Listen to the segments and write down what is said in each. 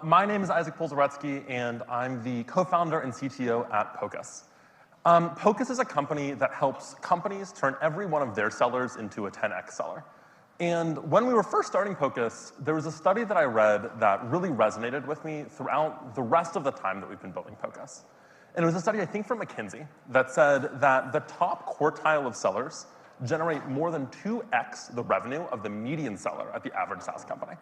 My name is Pohl-Zaretsky, and I'm the co-founder and CTO at Pocus. Pocus is a company that helps companies turn every one of their sellers into a 10x seller. And when we were first starting Pocus, there was a study that I read that really resonated with me throughout the rest of the time that we've been building Pocus. And it was a study, I think, from McKinsey that said that the top quartile of sellers generate more than 2x the revenue of the median seller at the average SaaS company.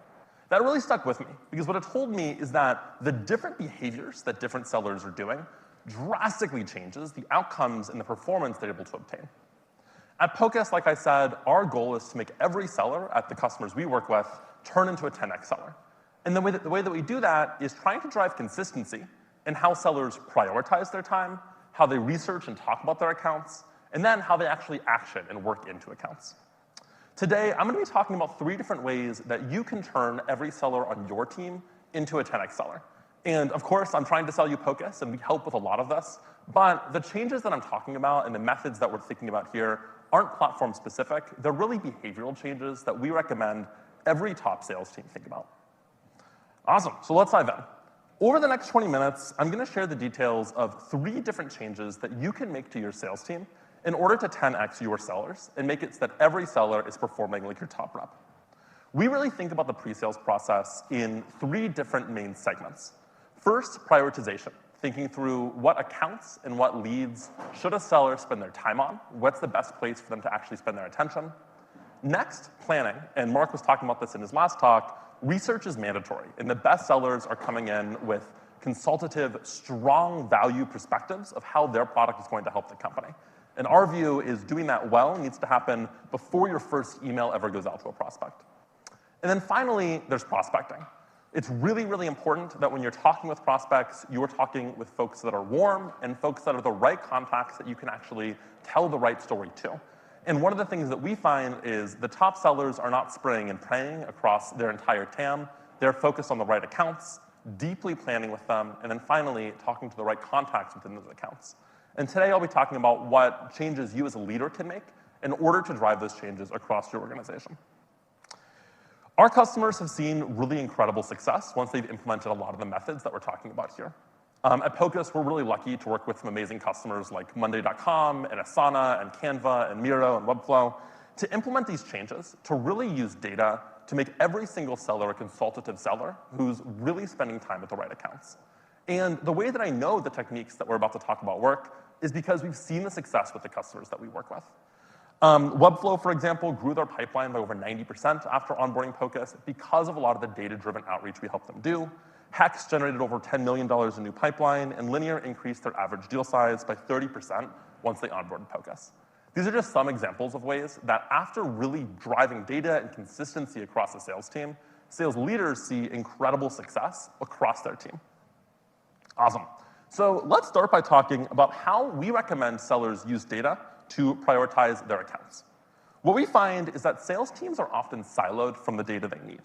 That really stuck with me, because what it told me is that the different behaviors that different sellers are doing drastically changes the outcomes and the performance they're able to obtain. At Pocus, like I said, our goal is to make every seller at the customers we work with turn into a 10x seller. And the way that we do that is trying to drive consistency in how sellers prioritize their time, how they research and talk about their accounts, and then how they actually action and work into accounts. Today, I'm going to be talking about 3 different ways that you can turn every seller on your team into a 10x seller. And of course, I'm trying to sell you Pocus, and we help with a lot of this. But the changes that I'm talking about and the methods that we're thinking about here aren't platform specific. They're really behavioral changes that we recommend every top sales team think about. Awesome, so let's dive in. Over the next 20 minutes, I'm going to share the details of 3 different changes that you can make to your sales team in order to 10x your sellers and make it so that every seller is performing like your top rep. We really think about the pre-sales process in 3 different main segments. First, prioritization, thinking through what accounts and what leads should a seller spend their time on, what's the best place for them to actually spend their attention. Next, planning, and Mark was talking about this in his last talk, research is mandatory, and the best sellers are coming in with consultative, strong value perspectives of how their product is going to help the company. And our view is doing that well needs to happen before your first email ever goes out to a prospect. And then finally, there's prospecting. It's really, really important that when you're talking with prospects, you're talking with folks that are warm and folks that are the right contacts that you can actually tell the right story to. And one of the things that we find is the top sellers are not spraying and praying across their entire TAM. They're focused on the right accounts, deeply planning with them, and then finally talking to the right contacts within those accounts. And today I'll be talking about what changes you as a leader can make in order to drive those changes across your organization. Our customers have seen really incredible success once they've implemented a lot of the methods that we're talking about here. At Pocus, we're really lucky to work with some amazing customers like Monday.com and Asana and Canva and Miro and Webflow to implement these changes, to really use data to make every single seller a consultative seller who's really spending time at the right accounts. And the way that I know the techniques that we're about to talk about work is because we've seen the success with the customers that we work with. Webflow, for example, grew their pipeline by over 90% after onboarding Pocus because of a lot of the data-driven outreach we helped them do. Hex generated over $10 million in new pipeline, and Linear increased their average deal size by 30% once they onboarded Pocus. These are just some examples of ways that after really driving data and consistency across a sales team, sales leaders see incredible success across their team. Awesome. So let's start by talking about how we recommend sellers use data to prioritize their accounts. What we find is that sales teams are often siloed from the data they need.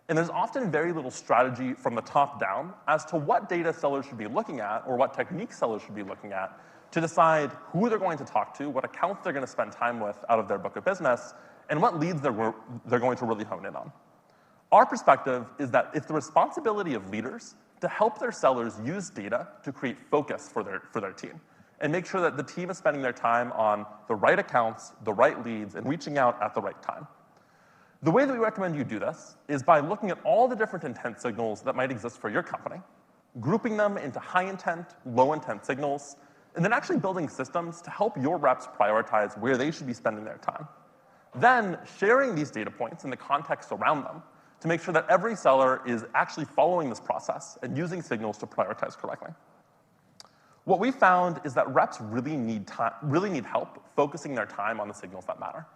And there's often very little strategy from the top down as to what data sellers should be looking at or what techniques sellers should be looking at to decide who they're going to talk to, what accounts they're going to spend time with out of their book of business, and what leads they're going to really hone in on. Our perspective is that it's the responsibility of leaders to help their sellers use data to create focus for their team and make sure that the team is spending their time on the right accounts, the right leads, and reaching out at the right time. The way that we recommend you do this is by looking at all the different intent signals that might exist for your company, grouping them into high intent, low intent signals, and then actually building systems to help your reps prioritize where they should be spending their time. Then sharing these data points and the context around them to make sure that every seller is actually following this process and using signals to prioritize correctly. What we found is that reps really need help focusing their time on the signals that matter.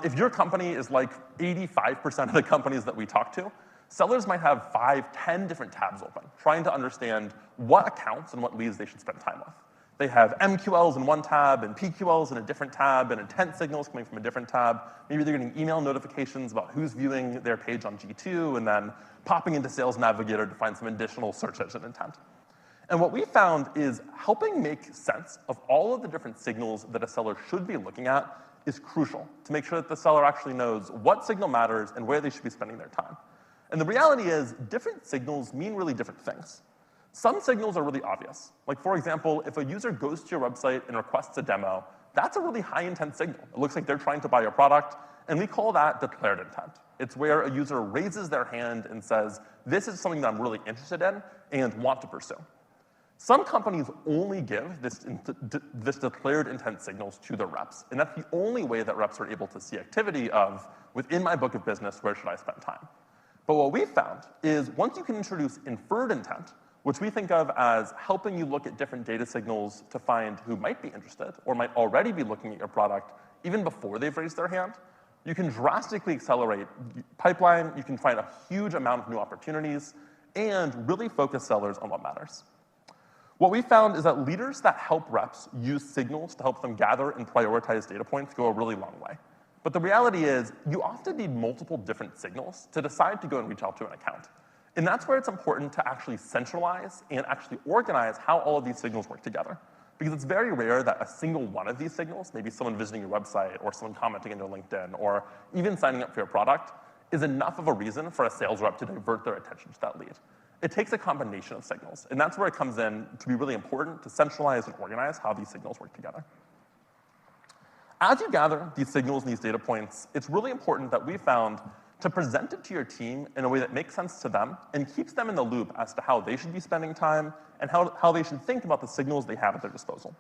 If your company is like 85% of the companies that we talk to, sellers might have 5, 10 different tabs open, trying to understand what accounts and what leads they should spend time with. They have MQLs in one tab and PQLs in a different tab and intent signals coming from a different tab. Maybe they're getting email notifications about who's viewing their page on G2 and then popping into Sales Navigator to find some additional search engine intent. And what we found is helping make sense of all of the different signals that a seller should be looking at is crucial to make sure that the seller actually knows what signal matters and where they should be spending their time. And the reality is, different signals mean really different things. Some signals are really obvious. Like, for example, if a user goes to your website and requests a demo, that's a really high-intent signal. It looks like they're trying to buy your product, and we call that declared intent. It's where a user raises their hand and says, this is something that I'm really interested in and want to pursue. Some companies only give this declared intent signals to their reps, and that's the only way that reps are able to see activity of, within my book of business, where should I spend time? But what we found is once you can introduce inferred intent, which we think of as helping you look at different data signals to find who might be interested or might already be looking at your product even before they've raised their hand, you can drastically accelerate pipeline, you can find a huge amount of new opportunities, and really focus sellers on what matters. What we found is that leaders that help reps use signals to help them gather and prioritize data points go a really long way. But the reality is, you often need multiple different signals to decide to go and reach out to an account. And that's where it's important to actually centralize and actually organize how all of these signals work together. Because it's very rare that a single one of these signals, maybe someone visiting your website or someone commenting on your LinkedIn or even signing up for your product, is enough of a reason for a sales rep to divert their attention to that lead. It takes a combination of signals, and that's where it comes in to be really important to centralize and organize how these signals work together. As you gather these signals and these data points, it's really important that we found to present it to your team in a way that makes sense to them and keeps them in the loop as to how they should be spending time and how they should think about the signals they have at their disposal.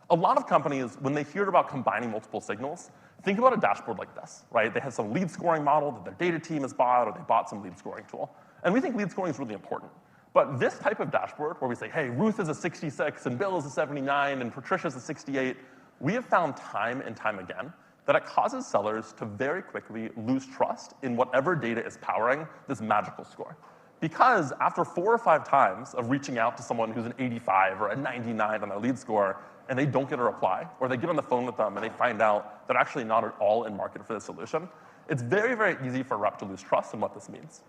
A lot of companies, when they hear about combining multiple signals, think about a dashboard like this, right? They have some lead scoring model that their data team has bought, or they bought some lead scoring tool. And we think lead scoring is really important. But this type of dashboard, where we say, hey, Ruth is a 66, and Bill is a 79, and Patricia's a 68, we have found time and time again that it causes sellers to very quickly lose trust in whatever data is powering this magical score. Because after 4 or 5 times of reaching out to someone who's an 85 or a 99 on their lead score, and they don't get a reply, or they get on the phone with them and they find out they're actually not at all in market for the solution, it's very, very easy for a rep to lose trust in what this means.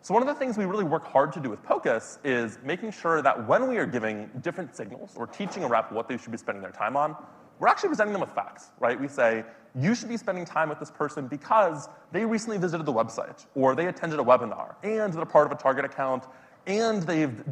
So one of the things we really work hard to do with Pocus is making sure that when we are giving different signals or teaching a rep what they should be spending their time on, we're actually presenting them with facts, right? We say, you should be spending time with this person because they recently visited the website, or they attended a webinar, and they're part of a target account, and they've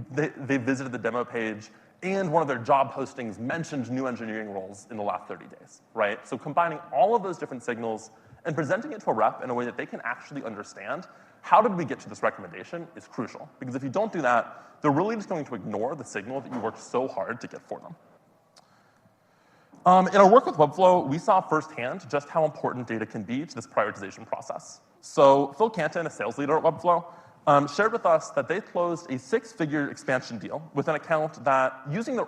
visited the demo page, and one of their job postings mentioned new engineering roles in the last 30 days, right? So combining all of those different signals and presenting it to a rep in a way that they can actually understand how did we get to this recommendation is crucial. Because if you don't do that, they're really just going to ignore the signal that you worked so hard to get for them. In our work with Webflow, we saw firsthand just how important data can be to this prioritization process. So Phil Canton, a sales leader at Webflow, shared with us that they closed a 6-figure expansion deal with an account that, using their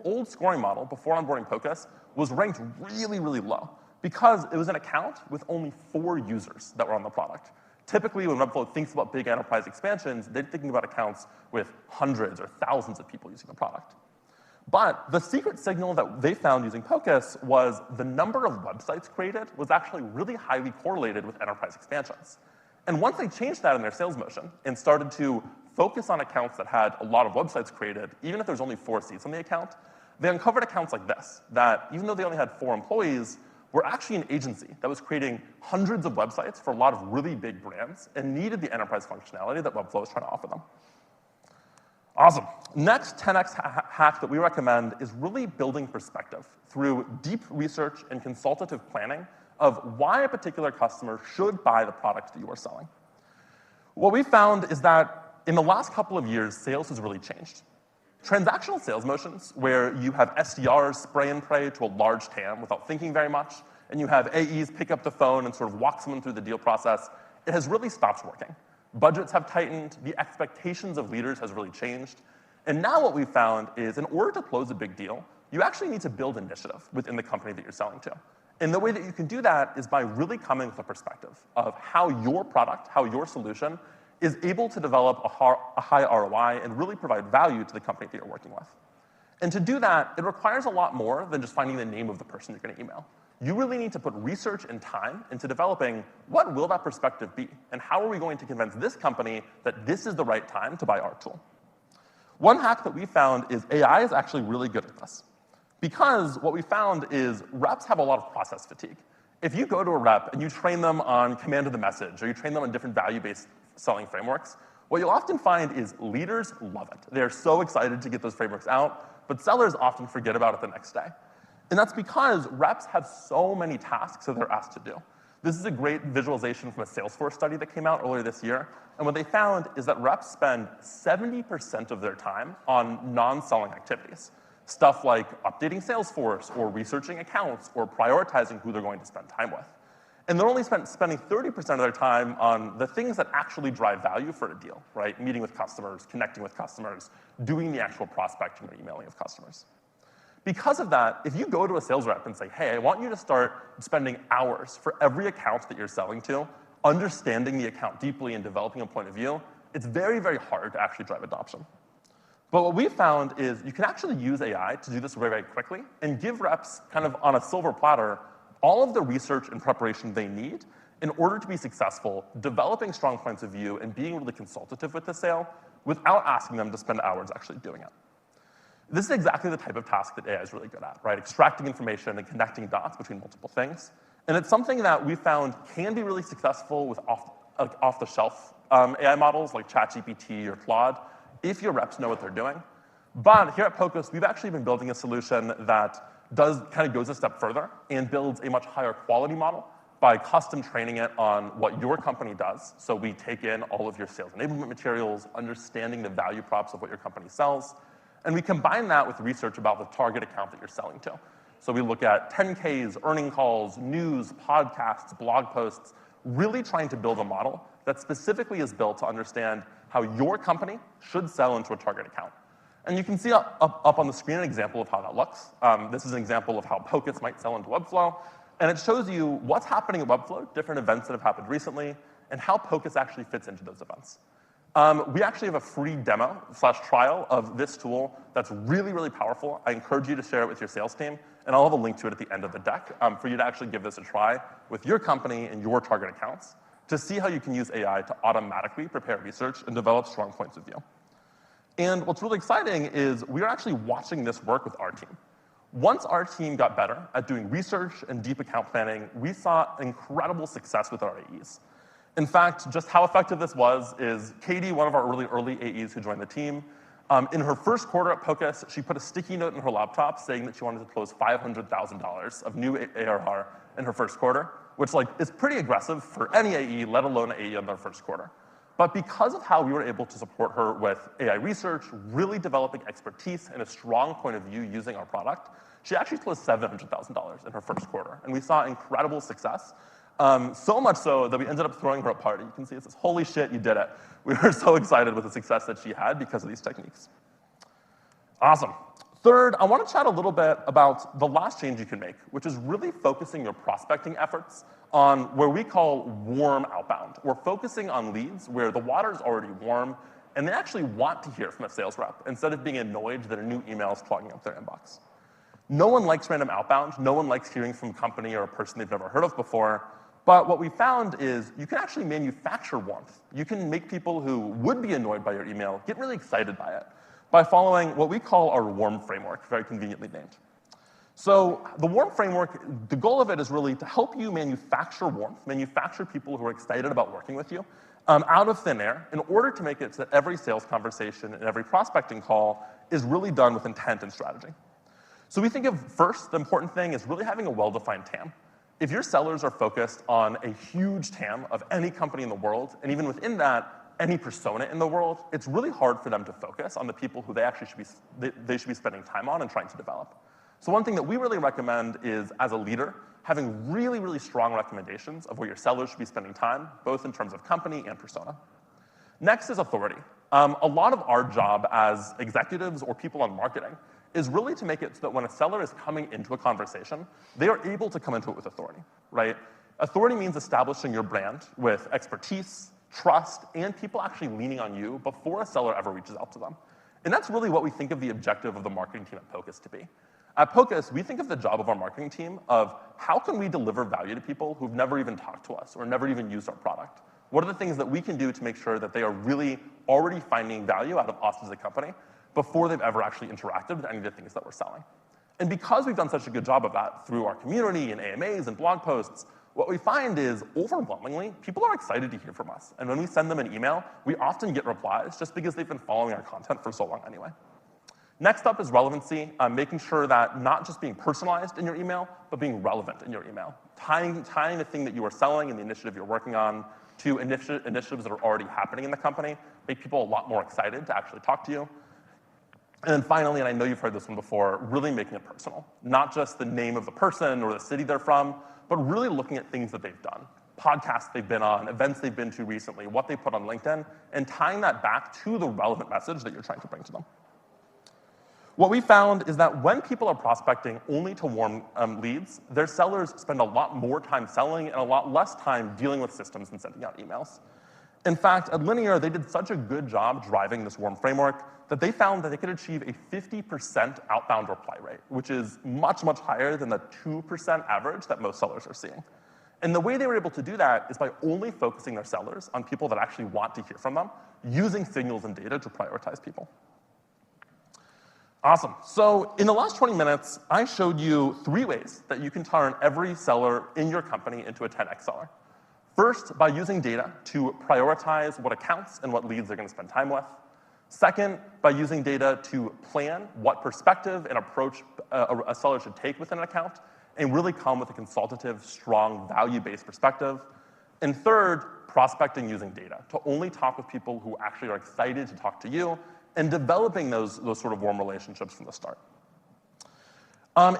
old scoring model before onboarding Pocus, was ranked really, really low because it was an account with only 4 users that were on the product. Typically, when Webflow thinks about big enterprise expansions, they're thinking about accounts with hundreds or thousands of people using the product. But the secret signal that they found using Pocus was the number of websites created was actually really highly correlated with enterprise expansions. And once they changed that in their sales motion and started to focus on accounts that had a lot of websites created, even if there's only 4 seats on the account, they uncovered accounts like this, that even though they only had 4 employees, were actually an agency that was creating hundreds of websites for a lot of really big brands and needed the enterprise functionality that Webflow was trying to offer them. Awesome. Next 10x hack that we recommend is really building perspective through deep research and consultative planning of why a particular customer should buy the product that you are selling. What we found is that in the last couple of years, sales has really changed. Transactional sales motions, where you have SDRs spray and pray to a large TAM without thinking very much, and you have AEs pick up the phone and sort of walk someone through the deal process, it has really stopped working. Budgets have tightened, the expectations of leaders has really changed, and now what we've found is in order to close a big deal, you actually need to build initiative within the company that you're selling to. And the way that you can do that is by really coming with a perspective of how your product, how your solution is able to develop a high ROI and really provide value to the company that you're working with. And to do that, it requires a lot more than just finding the name of the person you're going to email. You really need to put research and time into developing what will that perspective be, and how are we going to convince this company that this is the right time to buy our tool. One hack that we found is AI is actually really good at this. Because what we found is reps have a lot of process fatigue. If you go to a rep and you train them on command of the message, or you train them on different value-based selling frameworks, what you'll often find is leaders love it. They're so excited to get those frameworks out, but sellers often forget about it the next day. And that's because reps have so many tasks that they're asked to do. This is a great visualization from a Salesforce study that came out earlier this year. And what they found is that reps spend 70% of their time on non-selling activities. Stuff like updating Salesforce or researching accounts or prioritizing who they're going to spend time with. And they're only spending 30% of their time on the things that actually drive value for a deal, right? Meeting with customers, connecting with customers, doing the actual prospecting or emailing of customers. Because of that, if you go to a sales rep and say, hey, I want you to start spending hours for every account that you're selling to, understanding the account deeply and developing a point of view, it's very, very hard to actually drive adoption. But what we found is you can actually use AI to do this very, very quickly and give reps kind of on a silver platter all of the research and preparation they need in order to be successful, developing strong points of view and being really consultative with the sale without asking them to spend hours actually doing it. This is exactly the type of task that AI is really good at, right? Extracting information and connecting dots between multiple things. And it's something that we found can be really successful with off-the-shelf AI models like ChatGPT or Claude, if your reps know what they're doing. But here at Pocus, we've actually been building a solution that kind of goes a step further and builds a much higher quality model by custom training it on what your company does. So we take in all of your sales enablement materials, understanding the value props of what your company sells, and we combine that with research about the target account that you're selling to. So we look at 10Ks, earning calls, news, podcasts, blog posts, really trying to build a model that specifically is built to understand how your company should sell into a target account. And you can see up on the screen an example of how that looks. This is an example of how Pocus might sell into Webflow. And it shows you what's happening at Webflow, different events that have happened recently, and how Pocus actually fits into those events. We actually have a free demo/trial of this tool that's really, really powerful. I encourage you to share it with your sales team, and I'll have a link to it at the end of the deck for you to actually give this a try with your company and your target accounts to see how you can use AI to automatically prepare research and develop strong points of view. And what's really exciting is we're actually watching this work with our team. Once our team got better at doing research and deep account planning, we saw incredible success with our AEs. In fact, just how effective this was is Katie, one of our early AEs who joined the team, in her first quarter at Pocus, she put a sticky note in her laptop saying that she wanted to close $500,000 of new ARR in her first quarter, which is pretty aggressive for any AE, let alone an AE in their first quarter. But because of how we were able to support her with AI research, really developing expertise and a strong point of view using our product, she actually closed $700,000 in her first quarter. And we saw incredible success, so much so that we ended up throwing her a party. You can see it says, holy shit, you did it. We were so excited with the success that she had because of these techniques. Awesome. Third, I want to chat a little bit about the last change you can make, which is really focusing your prospecting efforts on where we call warm outbound. We're focusing on leads where the water's already warm, and they actually want to hear from a sales rep instead of being annoyed that a new email is clogging up their inbox. No one likes random outbound. No one likes hearing from a company or a person they've never heard of before. But what we found is you can actually manufacture warmth. You can make people who would be annoyed by your email get really excited by it by following what we call our warm framework, very conveniently named. So the warm framework, the goal of it is really to help you manufacture warmth, manufacture people who are excited about working with you out of thin air in order to make it so that every sales conversation and every prospecting call is really done with intent and strategy. So we think of first, the important thing is really having a well-defined TAM. If your sellers are focused on a huge TAM of any company in the world, and even within that, any persona in the world, it's really hard for them to focus on the people who they actually should be spending time on and trying to develop. So one thing that we really recommend is, as a leader, having really, really strong recommendations of where your sellers should be spending time, both in terms of company and persona. Next is authority. A lot of our job as executives or people on marketing is really to make it so that when a seller is coming into a conversation, they are able to come into it with authority, right? Authority means establishing your brand with expertise, trust, and people actually leaning on you before a seller ever reaches out to them. And that's really what we think of the objective of the marketing team at Pocus to be. At Pocus, we think of the job of our marketing team of how can we deliver value to people who've never even talked to us or never even used our product? What are the things that we can do to make sure that they are really already finding value out of us as a company before they've ever actually interacted with any of the things that we're selling? And because we've done such a good job of that through our community and AMAs and blog posts, what we find is, overwhelmingly, people are excited to hear from us. And when we send them an email, we often get replies just because they've been following our content for so long anyway. Next up is relevancy, making sure that not just being personalized in your email, but being relevant in your email. Tying the thing that you are selling and the initiative you're working on to initiatives that are already happening in the company, make people a lot more excited to actually talk to you. And then finally, and I know you've heard this one before, really making it personal. Not just the name of the person or the city they're from, but really looking at things that they've done. Podcasts they've been on, events they've been to recently, what they put on LinkedIn, and tying that back to the relevant message that you're trying to bring to them. What we found is that when people are prospecting only to warm leads, their sellers spend a lot more time selling and a lot less time dealing with systems and sending out emails. In fact, at Linear, they did such a good job driving this warm framework that they found that they could achieve a 50% outbound reply rate, which is much, much higher than the 2% average that most sellers are seeing. And the way they were able to do that is by only focusing their sellers on people that actually want to hear from them, using signals and data to prioritize people. Awesome. So in the last 20 minutes, I showed you 3 ways that you can turn every seller in your company into a 10x seller. First, by using data to prioritize what accounts and what leads they're going to spend time with. Second, by using data to plan what perspective and approach a seller should take within an account and really come with a consultative, strong, value-based perspective. And third, prospecting using data to only talk with people who actually are excited to talk to you and developing those sort of warm relationships from the start.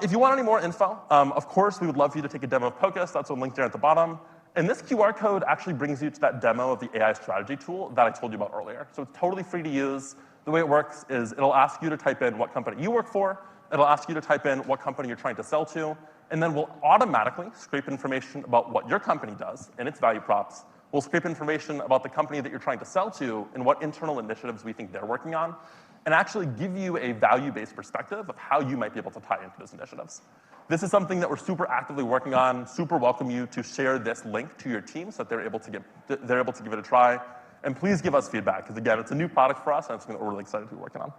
If you want any more info, of course, we would love for you to take a demo of Pocus. That's linked there at the bottom. And this QR code actually brings you to that demo of the AI strategy tool that I told you about earlier. So it's totally free to use. The way it works is it'll ask you to type in what company you work for. It'll ask you to type in what company you're trying to sell to. And then we'll automatically scrape information about what your company does and its value props. We'll scrape information about the company that you're trying to sell to and what internal initiatives we think they're working on, and actually give you a value-based perspective of how you might be able to tie into those initiatives. This is something that we're super actively working on. Super welcome you to share this link to your team so that they're able to give it a try. And please give us feedback, because again, it's a new product for us, and it's something that we're really excited to be working on.